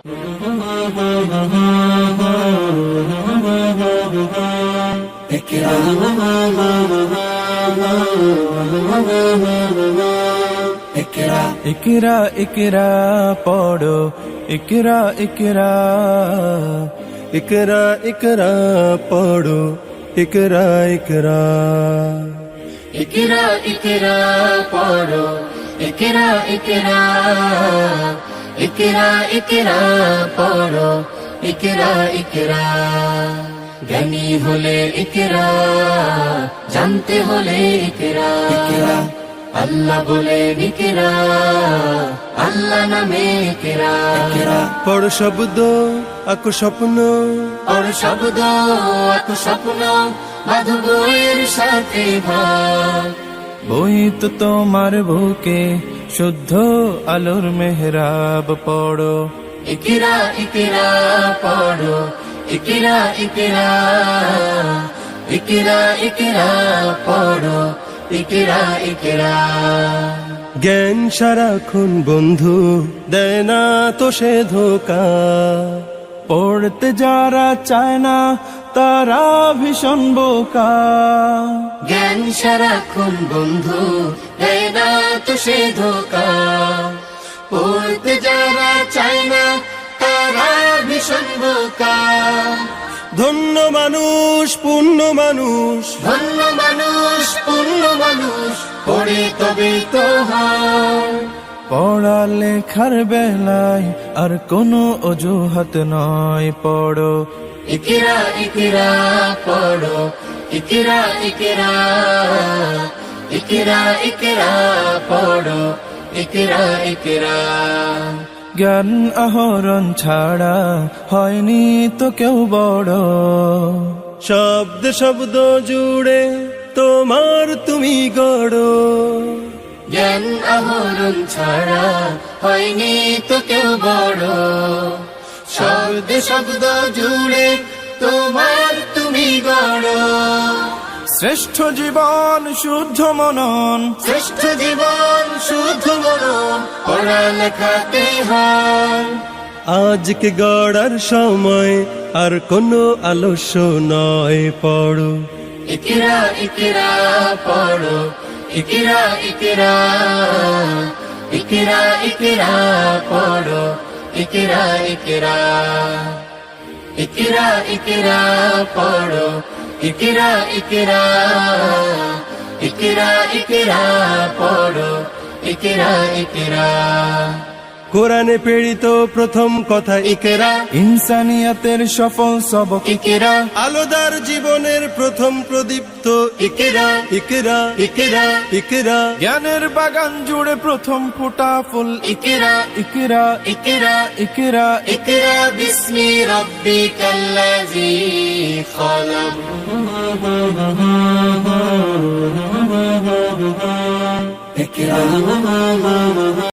ইকরা ইকরা পড়ো, ইকরা ইকরা, ইকরা ইকরা পড়ো, ইকরা ইকরা, ইকরা ইকরা পড়ো, ইকরা ইকরা, ইকরা ইকরা পড়ো, ইকরা ইকরা। জ্ঞানী হলে ইকরা, জানতে হলে ইকরা, আল্লাহ বলে ইকরা, আল্লাহ নামে ইকরা। পড় শব্দ আঁকো স্বপ্ন, পড় শব্দ আঁকো স্বপ্ন, বাঁধো বইয়ের সাথে ভাগ। বই তো তোমার বুকে শুদ্ধ আলোর মেহরাব। পড়ো ইকরা ইকরা পড়ো, ইকরা ইকরা, ইকরা ইকরা পড়ো, ইকরা ইকরা। জ্ঞান সারাক্ষণ বন্ধু দেয় না তো সে ধোকা। পড়তে যারা চায় না তারা ভীষণ বোকা। জ্ঞান সারাক্ষণ বন্ধু দেয় না তো সে ধোকা। পড়তে যারা চায় না তারা ভীষণ বোকা। ধন্য মানুষ পূর্ণ মানুষ, ধন্য মানুষ পূর্ণ মানুষ, পড়ে তবে তো হয়। পড়া লেখার বেলায় আর কোনো অজুহাত নয়। পড়ো ইকরা ইকরা পড়ো, ইকরা ইকরা, ইকরা ইকরা পড়ো, ইকরা ইকরা। জ্ঞান আহরণ ছাড়া হয়নি তো কেউ বড়। শব্দ শব্দ জুড়ে তোমার তুমি গড়। জ্ঞান আহরণ ছাড়া হয়নি তো কেউ বড়। শব্দ শব্দ জুড়ে তোমার তুমি গড়। শ্রেষ্ঠ জীবন শুদ্ধ মনন, শ্রেষ্ঠ জীবন শুদ্ধ মনন, পড়ালেখাতে হয়। আজকে গড়ার সময় আর কোনো আলস্য নয়। পড়ো ইকরা ইকরা পড়ো, ইকরা ইকরা, ইকরা ইকরা পড়ো, ইকরা ইকরা। ইকরা ইকরা পড়ো, ইকরা ইকরা, ইকরা ইকরা পড়ো, ইকরা ইকরা। কোরআনে প্রেরিত প্রথম কথা ইকরা। ইনসানিয়াতের সফল সবক ইকরা, আলোদার জীবনের প্রথম প্রদীপ্ত ইকরা ইকরা ইকরা, ইকরা। জ্ঞানের বাগান জুড়ে প্রথম ফোটা ফুল ইকরা ইকরা ইকরা, ইকরা। ইকরা বিস্মি রাব্বিকাল্লাযী খালাক। ইকরা